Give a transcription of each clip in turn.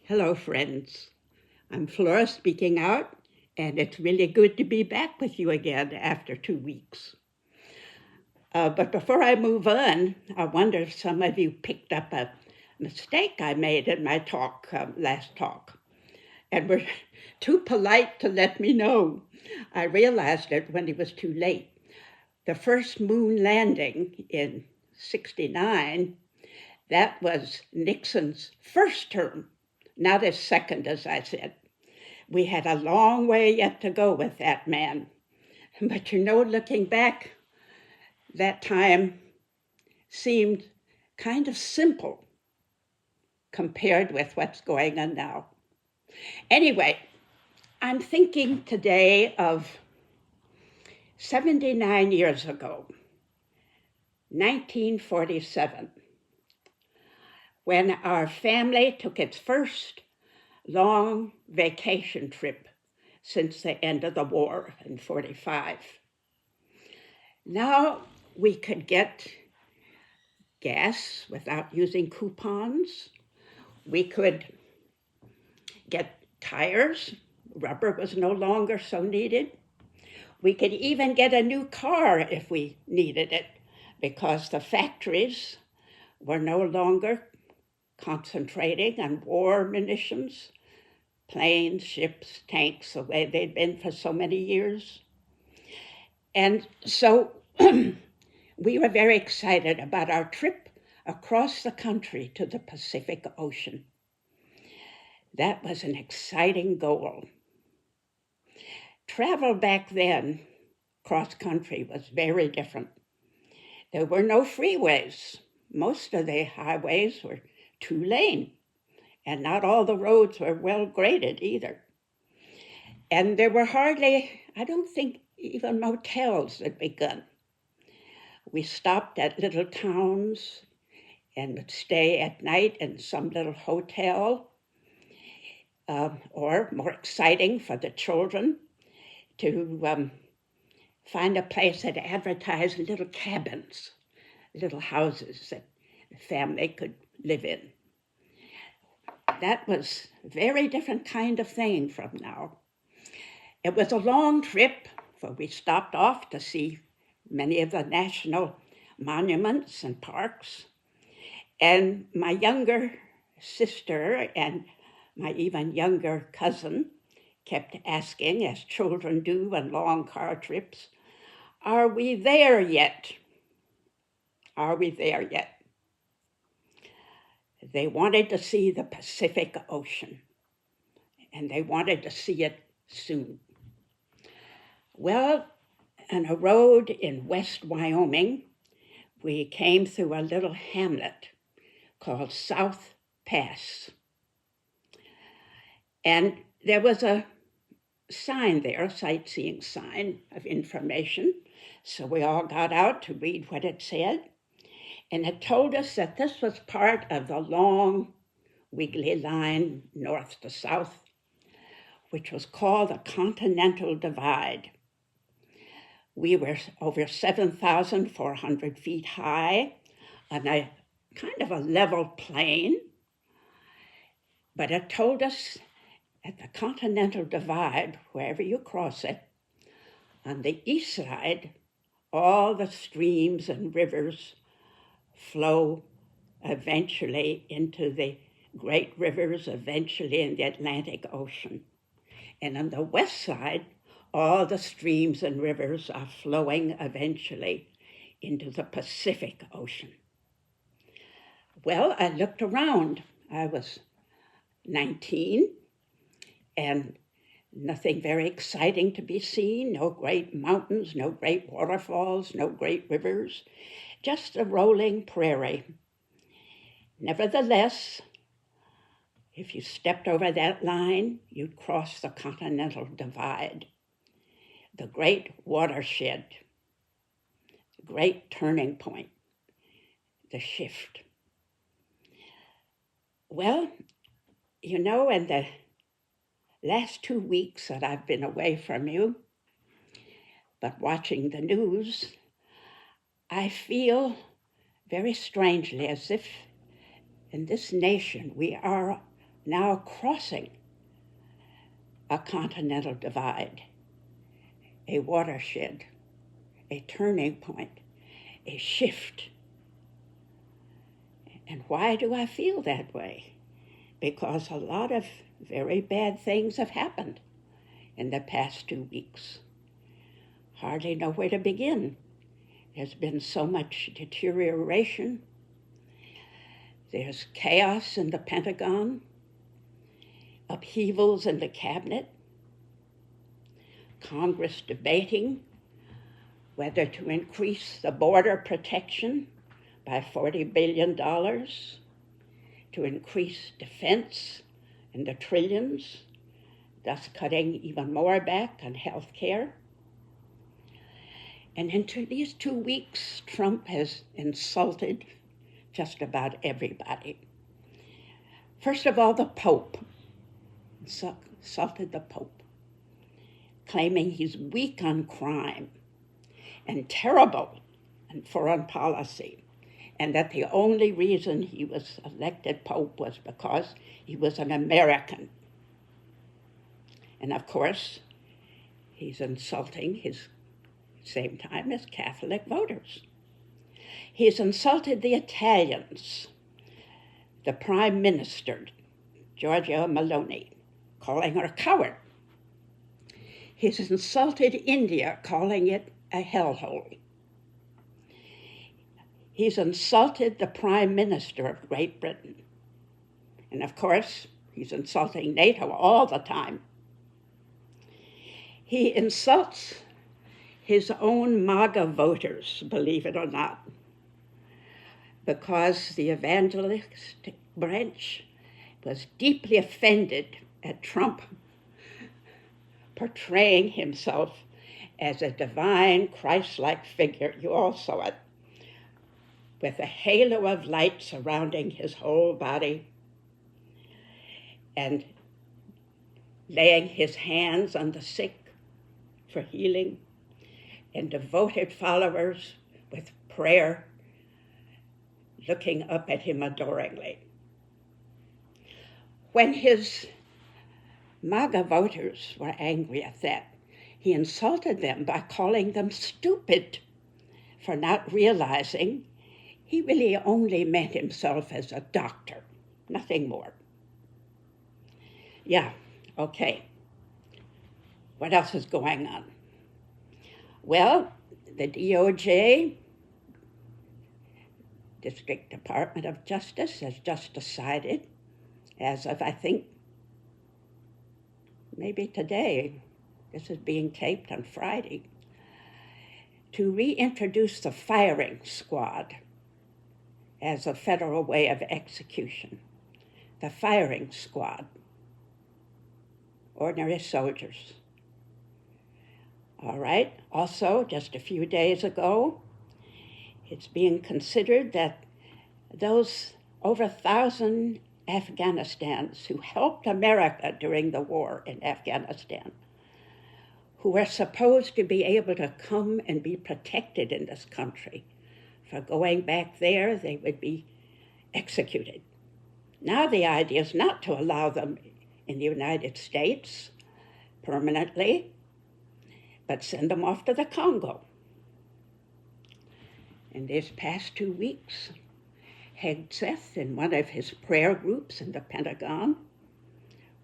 Hello, friends. I'm Flora speaking out, and it's really good to be back with you again after 2 weeks. But before I move on, I wonder if some of you picked up a mistake I made in my last talk, and were too polite to let me know. I realized it when it was too late. The first moon landing in '69, that was Nixon's first term, not his second, as I said. We had a long way yet to go with that man. But looking back, that time seemed kind of simple compared with what's going on now. Anyway, I'm thinking today of 79 years ago, 1947, when our family took its first long vacation trip since the end of the war in '45. Now we could get gas without using coupons. We could get tires. Rubber was no longer so needed. We could even get a new car if we needed it, because the factories were no longer concentrating on war munitions, planes, ships, tanks, the way they'd been for so many years. And so we were very excited about our trip across the country to the Pacific Ocean. That was an exciting goal. Travel back then, cross country, was very different. There were no freeways. Most of the highways were 2-lane, and not all the roads were well graded either. And there were hardly, I don't think, even motels had begun. We stopped at little towns and would stay at night in some little hotel, or more exciting for the children, to find a place that advertised little cabins, little houses that the family could live in. That was a very different kind of thing from now. It was a long trip, for we stopped off to see many of the national monuments and parks. And my younger sister and my even younger cousin kept asking, as children do on long car trips, "Are we there yet? Are we there yet?" They wanted to see the Pacific Ocean, and they wanted to see it soon. Well, on a road in West Wyoming, we came through a little hamlet called South Pass. And there was a sign there, a sightseeing sign of information. So we all got out to read what it said. And it told us that this was part of the long, wiggly line north to south, which was called the Continental Divide. We were over 7,400 feet high on a kind of a level plain. But it told us at the Continental Divide, wherever you cross it, on the east side, all the streams and rivers flow eventually into the great rivers, eventually in the Atlantic Ocean. And on the west side, all the streams and rivers are flowing eventually into the Pacific Ocean. Well, I looked around. I was 19, and nothing very exciting to be seen, no great mountains, no great waterfalls, no great rivers, just a rolling prairie. Nevertheless, if you stepped over that line, you'd cross the Continental Divide, the great watershed, the great turning point, the shift. Well, in the last 2 weeks that I've been away from you, but watching the news, I feel very strangely as if in this nation we are now crossing a continental divide, a watershed, a turning point, a shift. And why do I feel that way? Because a lot of very bad things have happened in the past 2 weeks. Hardly know where to begin. There's been so much deterioration. There's chaos in the Pentagon, upheavals in the cabinet, Congress debating whether to increase the border protection by $40 billion, to increase defense in the trillions, thus cutting even more back on health care. And into these 2 weeks, Trump has insulted just about everybody. First of all, the Pope. Insulted the Pope, claiming he's weak on crime and terrible in foreign policy, and that the only reason he was elected Pope was because he was an American. And of course, he's insulting his same time as Catholic voters. He's insulted the Italians, the Prime Minister, Giorgia Meloni, calling her a coward. He's insulted India, calling it a hellhole. He's insulted the Prime Minister of Great Britain. And of course, he's insulting NATO all the time. He insults his own MAGA voters, believe it or not, because the evangelistic branch was deeply offended at Trump portraying himself as a divine, Christ-like figure. You all saw it, with a halo of light surrounding his whole body and laying his hands on the sick for healing, and devoted followers with prayer looking up at him adoringly. When his MAGA voters were angry at that, he insulted them by calling them stupid for not realizing he really only meant himself as a doctor, nothing more. Yeah, okay. What else is going on? Well, the DOJ, District Department of Justice, has just decided, as of, I think, maybe today, this is being taped on Friday, to reintroduce the firing squad as a federal way of execution. The firing squad, ordinary soldiers. All right, also, just a few days ago, it's being considered that those over 1,000 Afghanistans who helped America during the war in Afghanistan, who were supposed to be able to come and be protected in this country, for going back there, they would be executed. Now the idea is not to allow them in the United States permanently, but send them off to the Congo. In these past 2 weeks, Hegseth, in one of his prayer groups in the Pentagon,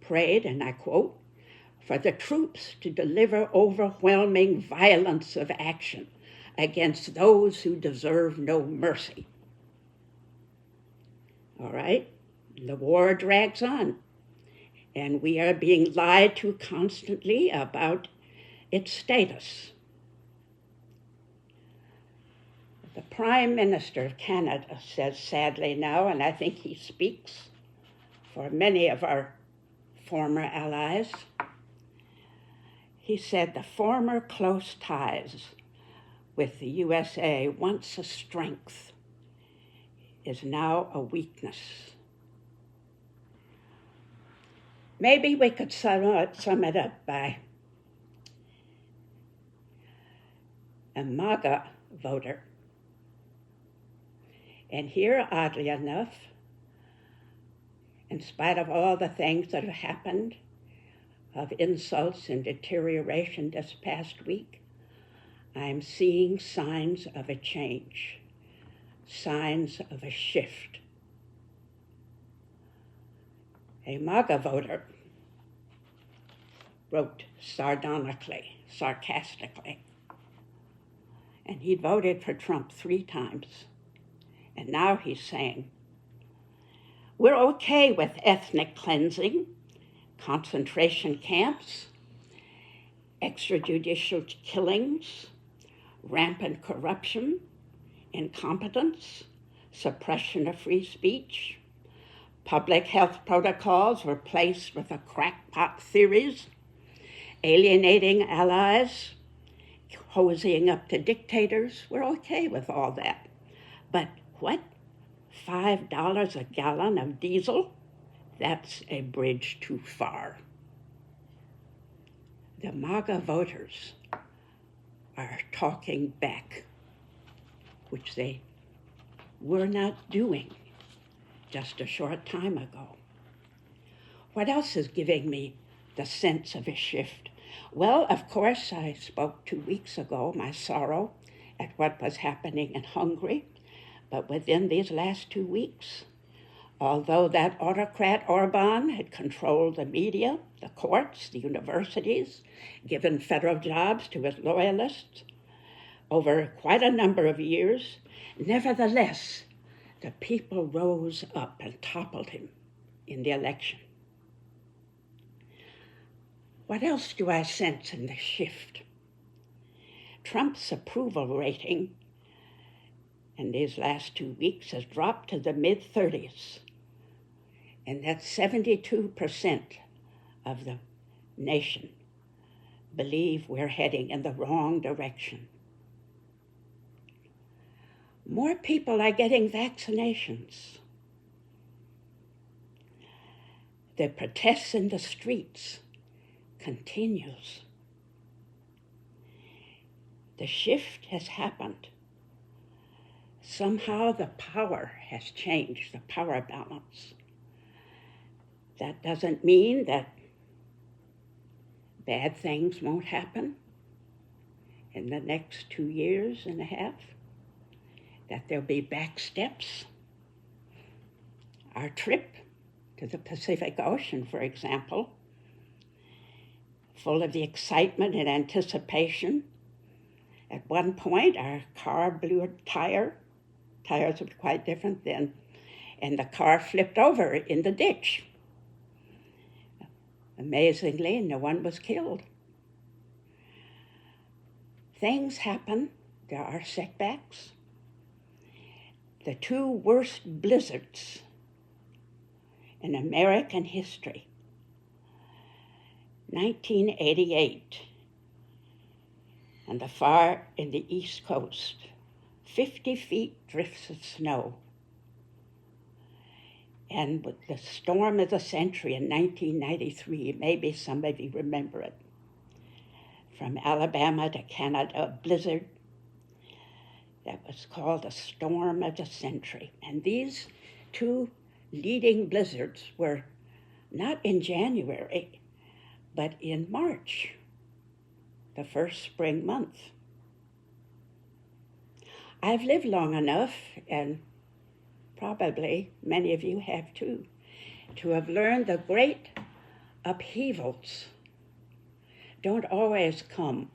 prayed, and I quote, for the troops to deliver overwhelming violence of action against those who deserve no mercy. All right, the war drags on, and we are being lied to constantly about its status. The Prime Minister of Canada says sadly now, and I think he speaks for many of our former allies, he said the former close ties with the USA, once a strength, is now a weakness. Maybe we could sum it up by a MAGA voter. And here, oddly enough, in spite of all the things that have happened, of insults and deterioration this past week, I'm seeing signs of a change, signs of a shift. A MAGA voter wrote sardonically, sarcastically, and he'd voted for Trump 3 times. And now he's saying, we're okay with ethnic cleansing, concentration camps, extrajudicial killings, rampant corruption, incompetence, suppression of free speech, public health protocols replaced with a crackpot theories, alienating allies, cozying up to dictators. We're okay with all that. But what? $5 a gallon of diesel? That's a bridge too far. The MAGA voters are talking back, which they were not doing just a short time ago. What else is giving me the sense of a shift? Well, of course, I spoke 2 weeks ago my sorrow at what was happening in Hungary, but within these last 2 weeks, although that autocrat Orban had controlled the media, the courts, the universities, given federal jobs to his loyalists over quite a number of years, nevertheless, the people rose up and toppled him in the election. What else do I sense in the shift? Trump's approval rating in these last 2 weeks has dropped to the mid-30s, and that's 72% of the nation believe we're heading in the wrong direction. More people are getting vaccinations. The protests in the streets continues. The shift has happened. Somehow the power has changed, the power balance. That doesn't mean that bad things won't happen in the next 2.5 years, that there'll be back steps. Our trip to the Pacific Ocean, for example, full of the excitement and anticipation. At one point, our car blew a tire. Tires were quite different then. And the car flipped over in the ditch. Amazingly, no one was killed. Things happen. There are setbacks. The 2 worst blizzards in American history, 1988, and the far in the East Coast, 50 feet drifts of snow. And with the storm of the century in 1993, maybe some of you remember it, from Alabama to Canada, a blizzard that was called the storm of the century. And these 2 leading blizzards were not in January, but in March, the first spring month. I've lived long enough, and probably many of you have too, to have learned the great upheavals don't always come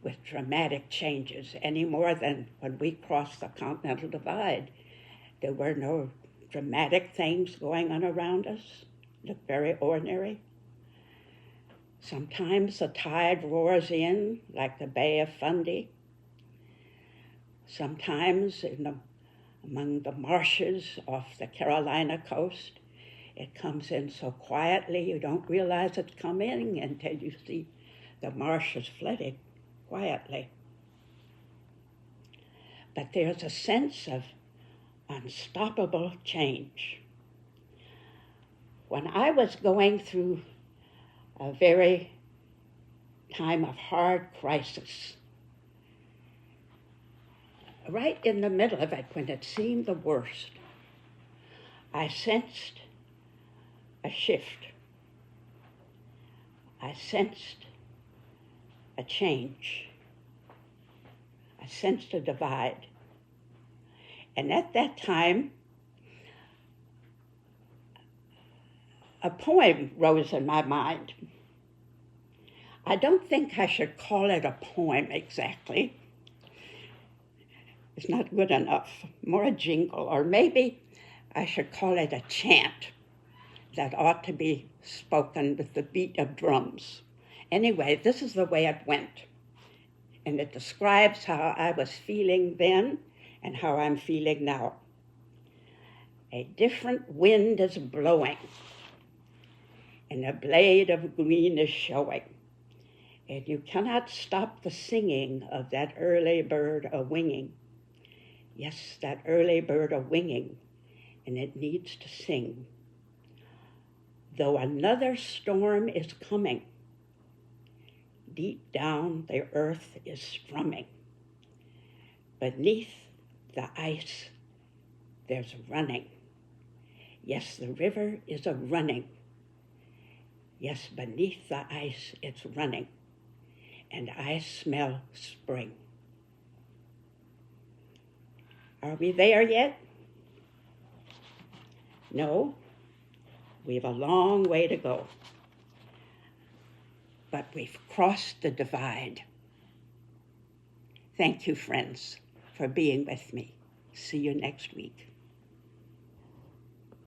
with dramatic changes any more than when we crossed the Continental Divide. There were no dramatic things going on around us, looked very ordinary. Sometimes the tide roars in like the Bay of Fundy. Sometimes among the marshes off the Carolina coast, it comes in so quietly you don't realize it's coming until you see the marshes flooded quietly. But there's a sense of unstoppable change. When I was going through a very time of hard crisis, right in the middle of it, when it seemed the worst, I sensed a shift. I sensed a change. I sensed a divide. And at that time, a poem rose in my mind. I don't think I should call it a poem exactly. It's not good enough. More a jingle, or maybe I should call it a chant that ought to be spoken with the beat of drums. Anyway, this is the way it went. And it describes how I was feeling then and how I'm feeling now. A different wind is blowing, and a blade of green is showing. And you cannot stop the singing of that early bird a-winging. Yes, that early bird a-winging, and it needs to sing. Though another storm is coming, deep down the earth is strumming. Beneath the ice, there's running. Yes, the river is a-running. Yes, beneath the ice, it's running. And I smell spring. Are we there yet? No, we have a long way to go. But we've crossed the divide. Thank you, friends, for being with me. See you next week.